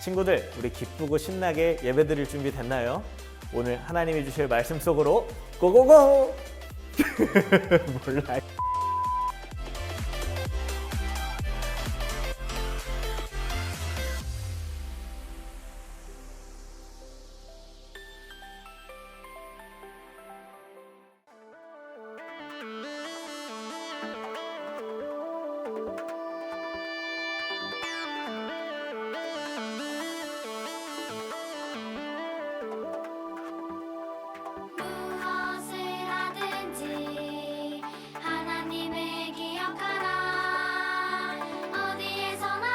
친구들, 우리 기쁘고 신나게 예배드릴 준비 됐나요? 오늘 하나님이 주실 말씀 속으로 고고고! 몰라. 무엇을 하든지 하나님을 기억하라. 어디에서나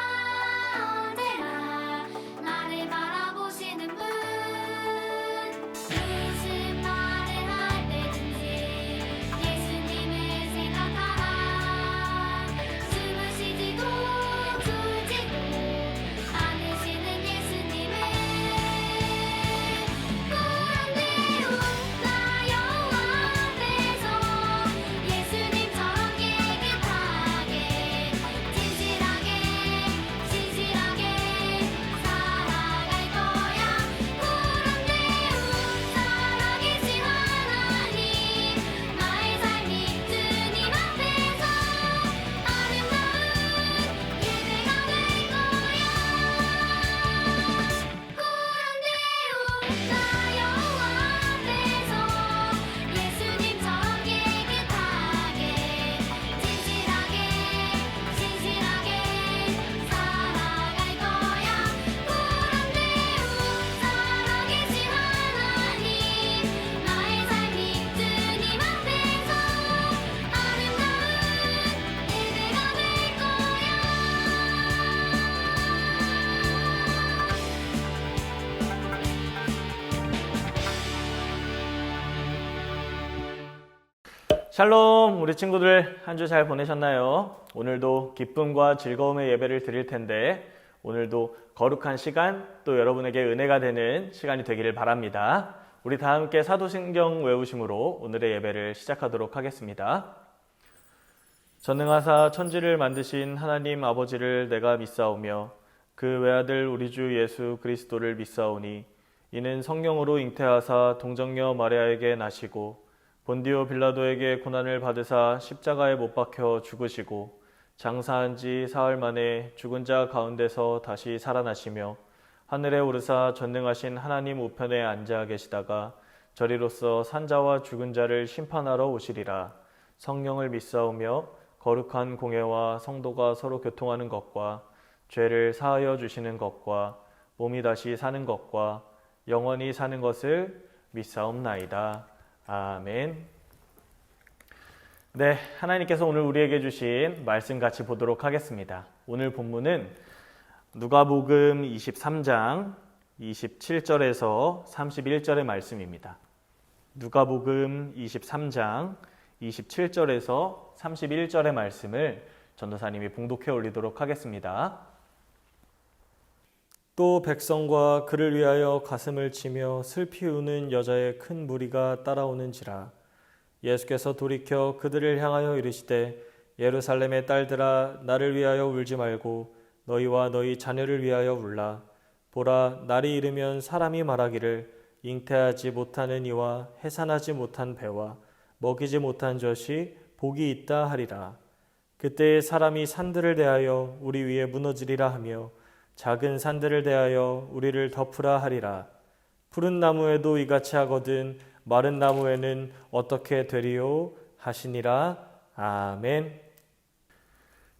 언제나 나를 바라보시는 분. 무슨 말을 할 때든지 예수님을 생각하라. 숨을 쉬지도 졸지도 않으시는 예수님을 보란대로 나 여호와 앞에서 예수님처럼 깨끗하게 진실하게 살아갈 거야. 보란대로 살아계신 하나님, 나의 삶이 주님 앞에서 아름다운 예배가 될 거야. 보란대로 나 여호와 앞에서 예수님처럼 깨끗하게 진실하게 살아갈 거야. 보란대로 살아계신 하나님, 나의 삶이 주님 앞에서 아름다운 예배가 될 거야. 샬롬, 우리 친구들 한 주 잘 보내셨나요? 오늘도 기쁨과 즐거움의 예배를 드릴 텐데 오늘도 거룩한 시간, 또 여러분에게 은혜가 되는 시간이 되기를 바랍니다. 우리 다 함께 사도신경 외우심으로 오늘의 예배를 시작하도록 하겠습니다. 전능하사 천지를 만드신 하나님 아버지를 내가 믿사오며 그 외아들 우리 주 예수 그리스도를 믿사오니 이는 성령으로 잉태하사 동정녀 마리아에게 나시고 본디오 빌라도에게 고난을 받으사 십자가에 못 박혀 죽으시고 장사한 지 사흘 만에 죽은 자 가운데서 다시 살아나시며 하늘에 오르사 전능하신 하나님 우편에 앉아 계시다가 저리로서 산자와 죽은 자를 심판하러 오시리라. 성령을 믿사오며 거룩한 공예와 성도가 서로 교통하는 것과 죄를 사하여 주시는 것과 몸이 다시 사는 것과 영원히 사는 것을 믿사옵나이다. 아멘. 네, 하나님께서 오늘 우리에게 주신 말씀 같이 보도록 하겠습니다. 오늘 본문은 누가복음 23장 27절에서 31절의 말씀입니다. 누가복음 23장 27절에서 31절의 말씀을 전도사님이 봉독해 올리도록 하겠습니다. 또 백성과 그를 위하여 가슴을 치며 슬피 우는 여자의 큰 무리가 따라오는지라. 예수께서 돌이켜 그들을 향하여 이르시되 예루살렘의 딸들아, 나를 위하여 울지 말고 너희와 너희 자녀를 위하여 울라. 보라, 날이 이르면 사람이 말하기를 잉태하지 못하는 이와 해산하지 못한 배와 먹이지 못한 젖이 복이 있다 하리라. 그때에 사람이 산들을 대하여 우리 위에 무너지리라 하며 작은 산들을 대하여 우리를 덮으라 하리라. 푸른 나무에도 이같이 하거든 마른 나무에는 어떻게 되리요 하시니라. 아멘.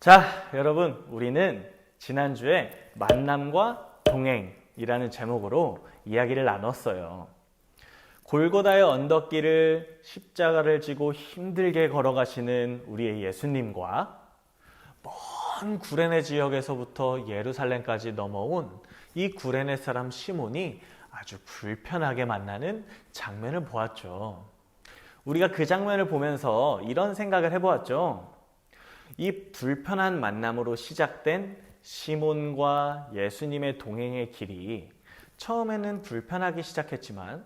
자, 여러분, 우리는 지난주에 만남과 동행이라는 제목으로 이야기를 나눴어요. 골고다의 언덕길을 십자가를 지고 힘들게 걸어가시는 우리의 예수님과 먼 구레네 지역에서부터 예루살렘까지 넘어온 이 구레네 사람 시몬이 아주 불편하게 만나는 장면을 보았죠. 우리가 그 장면을 보면서 이런 생각을 해보았죠. 이 불편한 만남으로 시작된 시몬과 예수님의 동행의 길이 처음에는 불편하기 시작했지만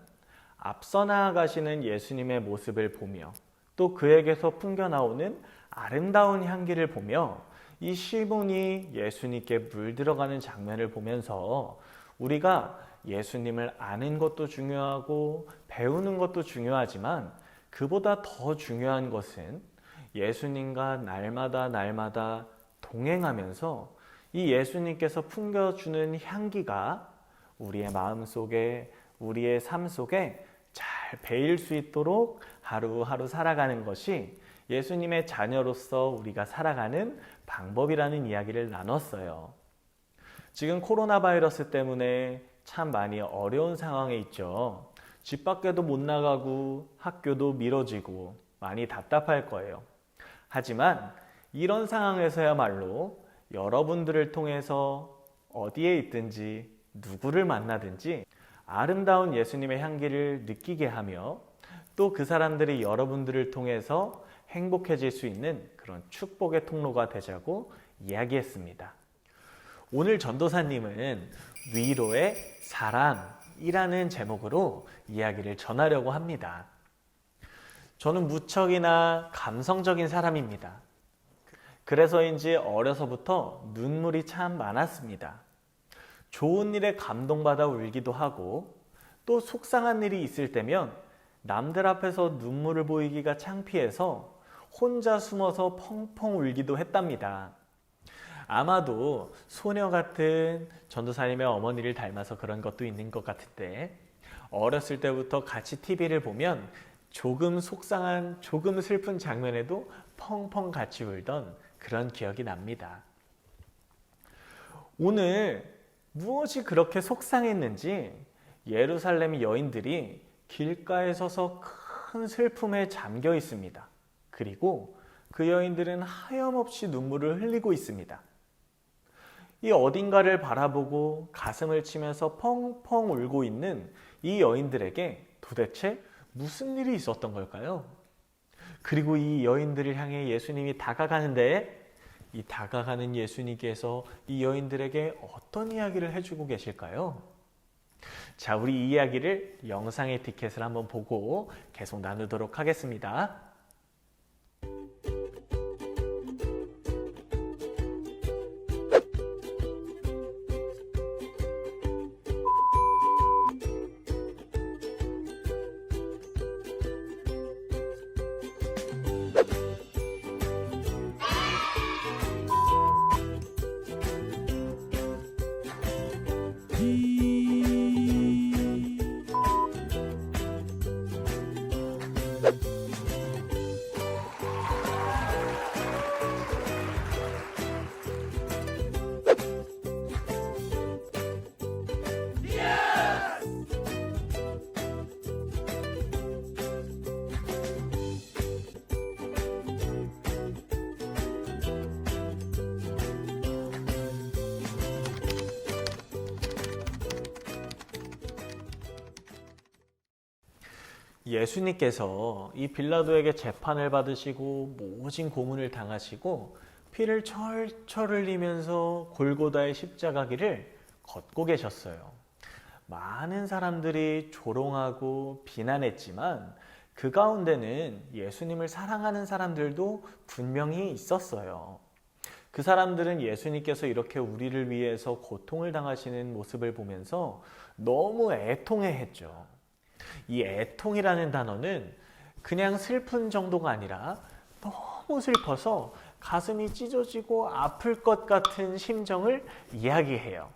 앞서 나아가시는 예수님의 모습을 보며 또 그에게서 풍겨나오는 아름다운 향기를 보며 이 시몬이 예수님께 물들어가는 장면을 보면서 우리가 예수님을 아는 것도 중요하고 배우는 것도 중요하지만 그보다 더 중요한 것은 예수님과 날마다 동행하면서 이 예수님께서 풍겨주는 향기가 우리의 마음 속에, 우리의 삶 속에 잘 배일 수 있도록 하루하루 살아가는 것이 예수님의 자녀로서 우리가 살아가는 방법이라는 이야기를 나눴어요. 지금 코로나 바이러스 때문에 참 많이 어려운 상황에 있죠. 집 밖에도 못 나가고 학교도 미뤄지고 많이 답답할 거예요. 하지만 이런 상황에서야말로 여러분들을 통해서 어디에 있든지 누구를 만나든지 아름다운 예수님의 향기를 느끼게 하며 또 그 사람들이 여러분들을 통해서 행복해질 수 있는 그런 축복의 통로가 되자고 이야기했습니다. 오늘 전도사님은 위로의 사랑이라는 제목으로 이야기를 전하려고 합니다. 저는 무척이나 감성적인 사람입니다. 그래서인지 어려서부터 눈물이 참 많았습니다. 좋은 일에 감동받아 울기도 하고 또 속상한 일이 있을 때면 남들 앞에서 눈물을 보이기가 창피해서 혼자 숨어서 펑펑 울기도 했답니다. 아마도 소녀 같은 전도사님의 어머니를 닮아서 그런 것도 있는 것 같은데 어렸을 때부터 같이 TV를 보면 조금 속상한, 조금 슬픈 장면에도 펑펑 같이 울던 그런 기억이 납니다. 오늘 무엇이 그렇게 속상했는지 예루살렘 여인들이 길가에 서서 큰 슬픔에 잠겨 있습니다. 그리고 그 여인들은 하염없이 눈물을 흘리고 있습니다. 이 어딘가를 바라보고 가슴을 치면서 펑펑 울고 있는 이 여인들에게 도대체 무슨 일이 있었던 걸까요? 그리고 이 여인들을 향해 예수님이 다가가는데 이 다가가는 예수님께서 이 여인들에게 어떤 이야기를 해주고 계실까요? 자, 우리 이 이야기를 영상의 티켓을 한번 보고 계속 나누도록 하겠습니다. 예수님께서 이 빌라도에게 재판을 받으시고 모진 고문을 당하시고 피를 철철 흘리면서 골고다의 십자가 길을 걷고 계셨어요. 많은 사람들이 조롱하고 비난했지만 그 가운데는 예수님을 사랑하는 사람들도 분명히 있었어요. 그 사람들은 예수님께서 이렇게 우리를 위해서 고통을 당하시는 모습을 보면서 너무 애통해했죠. 이 애통이라는 단어는 그냥 슬픈 정도가 아니라 너무 슬퍼서 가슴이 찢어지고 아플 것 같은 심정을 이야기해요.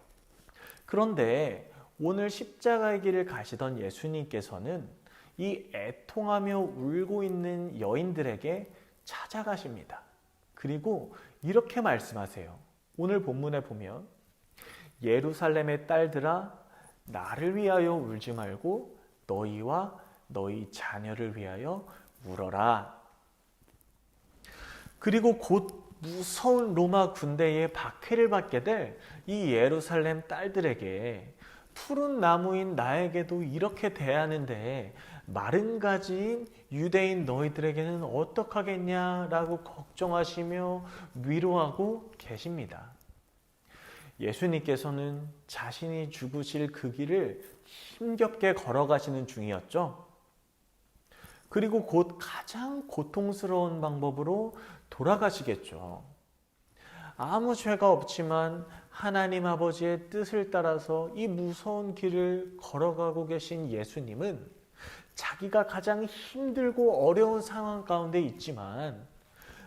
그런데 오늘 십자가의 길을 가시던 예수님께서는 이 애통하며 울고 있는 여인들에게 찾아가십니다. 그리고 이렇게 말씀하세요. 오늘 본문에 보면 예루살렘의 딸들아 나를 위하여 울지 말고 너희와 너희 자녀를 위하여 울어라. 그리고 곧 무서운 로마 군대의 박해를 받게 될 이 예루살렘 딸들에게 푸른 나무인 나에게도 이렇게 대하는데 마른 가지인 유대인 너희들에게는 어떡하겠냐라고 걱정하시며 위로하고 계십니다. 예수님께서는 자신이 죽으실 그 길을 힘겹게 걸어가시는 중이었죠. 그리고 곧 가장 고통스러운 방법으로 돌아가시겠죠. 아무 죄가 없지만 하나님 아버지의 뜻을 따라서 이 무서운 길을 걸어가고 계신 예수님은 자기가 가장 힘들고 어려운 상황 가운데 있지만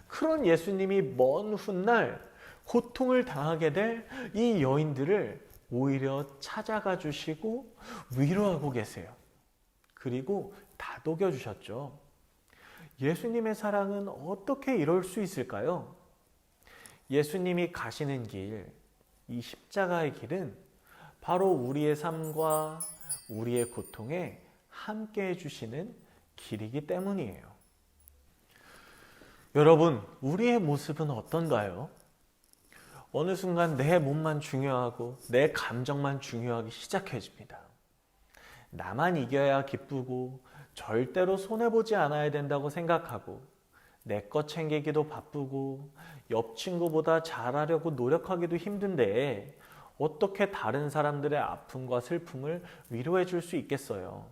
그런 예수님이 먼 훗날 고통을 당하게 될 이 여인들을 오히려 찾아가 주시고 위로하고 계세요. 그리고 다독여 주셨죠. 예수님의 사랑은 어떻게 이럴 수 있을까요? 예수님이 가시는 길, 이 십자가의 길은 바로 우리의 삶과 우리의 고통에 함께 해주시는 길이기 때문이에요. 여러분, 우리의 모습은 어떤가요? 어느 순간 내 몸만 중요하고 내 감정만 중요하기 시작해집니다. 나만 이겨야 기쁘고 절대로 손해보지 않아야 된다고 생각하고 내 것 챙기기도 바쁘고 옆 친구보다 잘하려고 노력하기도 힘든데 어떻게 다른 사람들의 아픔과 슬픔을 위로해 줄 수 있겠어요?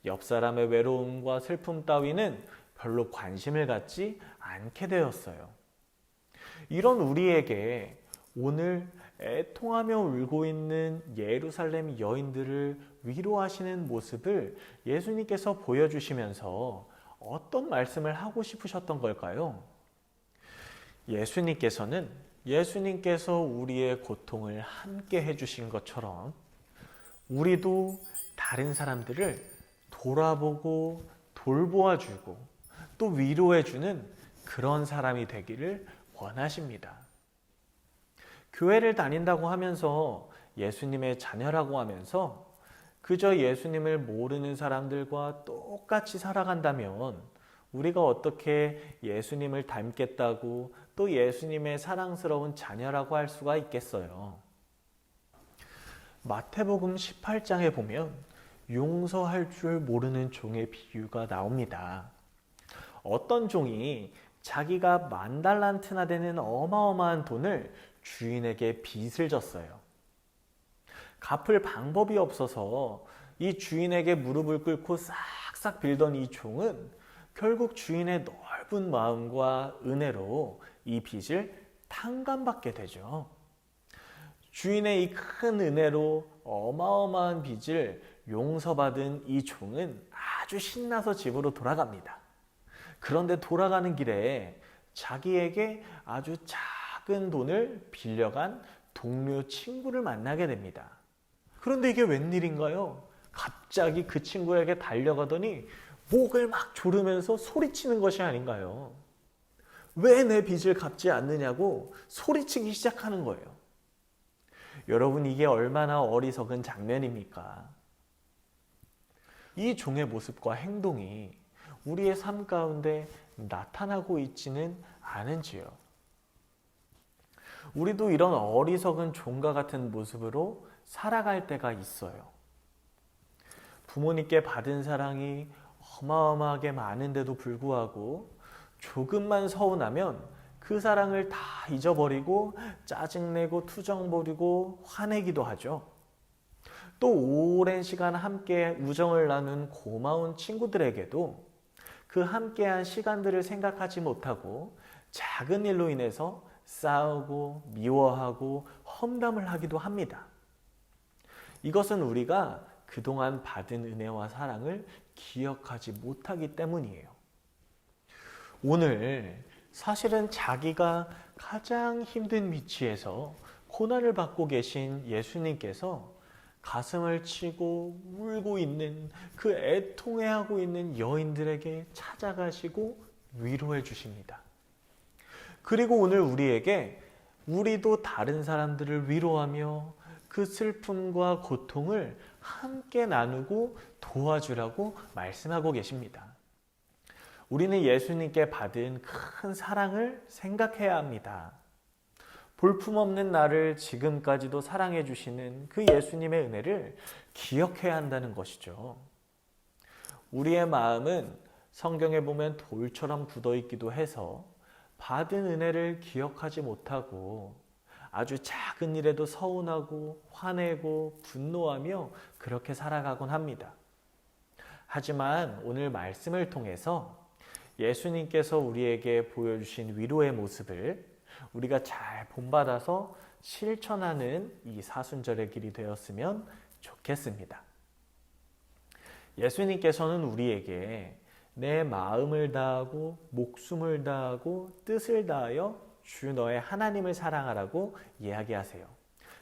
옆 사람의 외로움과 슬픔 따위는 별로 관심을 갖지 않게 되었어요. 이런 우리에게 오늘 애통하며 울고 있는 예루살렘 여인들을 위로하시는 모습을 예수님께서 보여주시면서 어떤 말씀을 하고 싶으셨던 걸까요? 예수님께서 우리의 고통을 함께 해주신 것처럼 우리도 다른 사람들을 돌아보고 돌보아주고 또 위로해주는 그런 사람이 되기를 원하십니다. 교회를 다닌다고 하면서 예수님의 자녀라고 하면서 그저 예수님을 모르는 사람들과 똑같이 살아간다면 우리가 어떻게 예수님을 닮겠다고 또 예수님의 사랑스러운 자녀라고 할 수가 있겠어요? 마태복음 18장에 보면 용서할 줄 모르는 종의 비유가 나옵니다. 어떤 종이 자기가 10,000달란트나 되는 어마어마한 돈을 주인에게 빚을 졌어요. 갚을 방법이 없어서 이 주인에게 무릎을 꿇고 싹싹 빌던 이 종은 결국 주인의 넓은 마음과 은혜로 이 빚을 탕감받게 되죠. 주인의 이 큰 은혜로 어마어마한 빚을 용서받은 이 종은 아주 신나서 집으로 돌아갑니다. 그런데 돌아가는 길에 자기에게 아주 작은 돈을 빌려간 동료 친구를 만나게 됩니다. 그런데 이게 웬일인가요? 갑자기 그 친구에게 달려가더니 목을 막 조르면서 소리치는 것이 아닌가요? 왜 내 빚을 갚지 않느냐고 소리치기 시작하는 거예요. 여러분, 이게 얼마나 어리석은 장면입니까? 이 종의 모습과 행동이 우리의 삶 가운데 나타나고 있지는 않은지요. 우리도 이런 어리석은 종과 같은 모습으로 살아갈 때가 있어요. 부모님께 받은 사랑이 어마어마하게 많은데도 불구하고 조금만 서운하면 그 사랑을 다 잊어버리고 짜증내고 투정 부리고 화내기도 하죠. 또 오랜 시간 함께 우정을 나눈 고마운 친구들에게도 그 함께한 시간들을 생각하지 못하고 작은 일로 인해서 싸우고 미워하고 험담을 하기도 합니다. 이것은 우리가 그동안 받은 은혜와 사랑을 기억하지 못하기 때문이에요. 오늘 사실은 자기가 가장 힘든 위치에서 고난을 받고 계신 예수님께서 가슴을 치고 울고 있는 그 애통해하고 있는 여인들에게 찾아가시고 위로해 주십니다. 그리고 오늘 우리도 다른 사람들을 위로하며 그 슬픔과 고통을 함께 나누고 도와주라고 말씀하고 계십니다. 우리는 예수님께 받은 큰 사랑을 생각해야 합니다. 볼품없는 나를 지금까지도 사랑해 주시는 그 예수님의 은혜를 기억해야 한다는 것이죠. 우리의 마음은 성경에 보면 돌처럼 굳어있기도 해서 받은 은혜를 기억하지 못하고 아주 작은 일에도 서운하고 화내고 분노하며 그렇게 살아가곤 합니다. 하지만 오늘 말씀을 통해서 예수님께서 우리에게 보여주신 위로의 모습을 우리가 잘 본받아서 실천하는 이 사순절의 길이 되었으면 좋겠습니다. 예수님께서는 우리에게 내 마음을 다하고 목숨을 다하고 뜻을 다하여 주 너의 하나님을 사랑하라고 이야기하세요.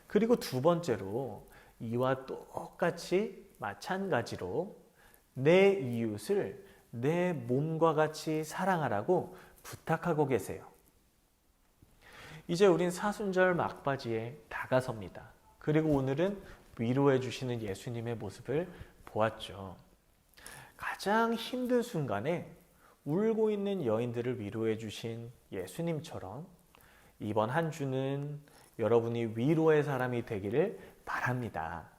그리고 두 번째로 이와 똑같이 마찬가지로 내 이웃을 내 몸과 같이 사랑하라고 부탁하고 계세요. 이제 우린 사순절 막바지에 다가섭니다. 그리고 오늘은 위로해 주시는 예수님의 모습을 보았죠. 가장 힘든 순간에 울고 있는 여인들을 위로해 주신 예수님처럼 이번 한 주는 여러분이 위로의 사람이 되기를 바랍니다.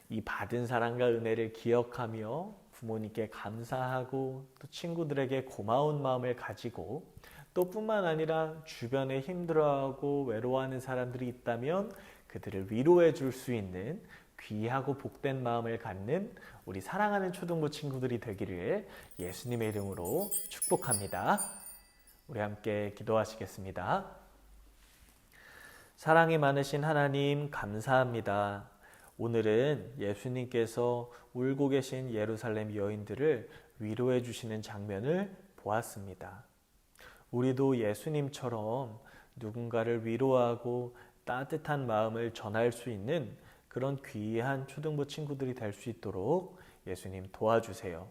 이 받은 사랑과 은혜를 기억하며 부모님께 감사하고 또 친구들에게 고마운 마음을 가지고 또 뿐만 아니라 주변에 힘들어하고 외로워하는 사람들이 있다면 그들을 위로해 줄 수 있는 귀하고 복된 마음을 갖는 우리 사랑하는 초등부 친구들이 되기를 예수님의 이름으로 축복합니다. 우리 함께 기도하시겠습니다. 사랑이 많으신 하나님 감사합니다. 오늘은 예수님께서 울고 계신 예루살렘 여인들을 위로해 주시는 장면을 보았습니다. 우리도 예수님처럼 누군가를 위로하고 따뜻한 마음을 전할 수 있는 그런 귀한 초등부 친구들이 될 수 있도록 예수님 도와주세요.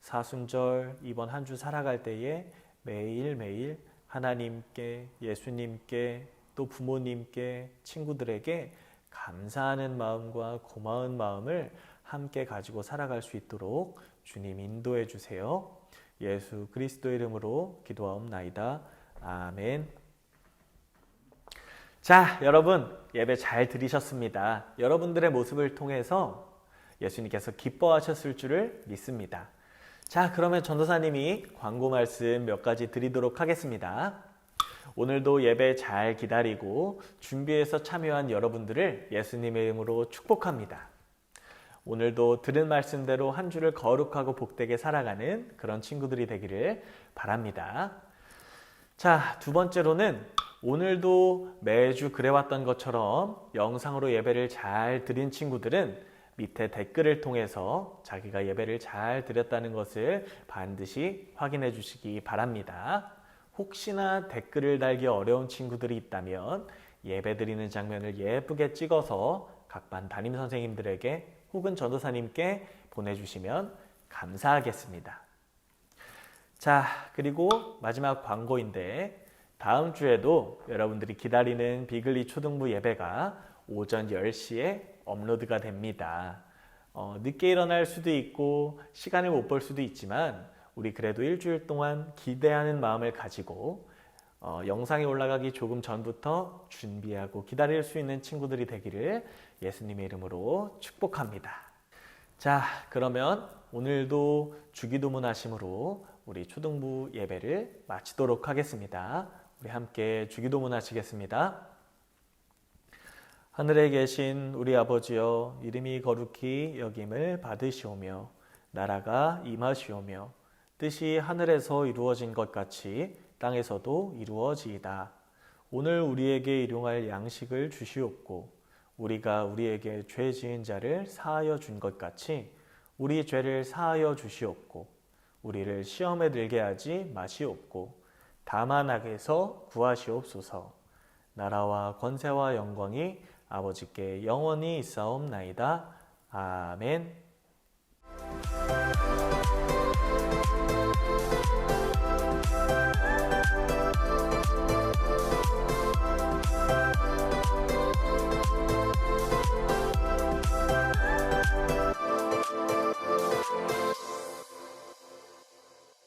사순절 이번 한 주 살아갈 때에 매일매일 하나님께, 예수님께, 또 부모님께, 친구들에게 감사하는 마음과 고마운 마음을 함께 가지고 살아갈 수 있도록 주님 인도해 주세요. 예수 그리스도 이름으로 기도하옵나이다. 아멘. 자, 여러분 예배 잘 들으셨습니다. 여러분들의 모습을 통해서 예수님께서 기뻐하셨을 줄을 믿습니다. 자, 그러면 전도사님이 광고 말씀 몇 가지 드리도록 하겠습니다. 오늘도 예배 잘 기다리고 준비해서 참여한 여러분들을 예수님의 이름으로 축복합니다. 오늘도 들은 말씀대로 한 주를 거룩하고 복되게 살아가는 그런 친구들이 되기를 바랍니다. 자, 두 번째로는 오늘도 매주 그래왔던 것처럼 영상으로 예배를 잘 드린 친구들은 밑에 댓글을 통해서 자기가 예배를 잘 드렸다는 것을 반드시 확인해 주시기 바랍니다. 혹시나 댓글을 달기 어려운 친구들이 있다면 예배 드리는 장면을 예쁘게 찍어서 각 반 담임 선생님들에게 혹은 전도사님께 보내주시면 감사하겠습니다. 자, 그리고 마지막 광고인데 다음 주에도 여러분들이 기다리는 비글리 초등부 예배가 오전 10시에 업로드가 됩니다. 늦게 일어날 수도 있고 시간을 못 볼 수도 있지만 우리 그래도 일주일 동안 기대하는 마음을 가지고 영상이 올라가기 조금 전부터 준비하고 기다릴 수 있는 친구들이 되기를 예수님의 이름으로 축복합니다. 자, 그러면 오늘도 주기도문 하심으로 우리 초등부 예배를 마치도록 하겠습니다. 우리 함께 주기도문 하시겠습니다. 하늘에 계신 우리 아버지여, 이름이 거룩히 여김을 받으시오며 나라가 임하시오며 뜻이 하늘에서 이루어진 것 같이 땅에서도 이루어지이다. 오늘 우리에게 일용할 양식을 주시옵고 우리가 우리에게 죄 지은 자를 사하여 준 것 같이 우리 죄를 사하여 주시옵고 우리를 시험에 들게 하지 마시옵고 다만 악에서 구하시옵소서. 나라와 권세와 영광이 아버지께 영원히 있사옵나이다. 아멘.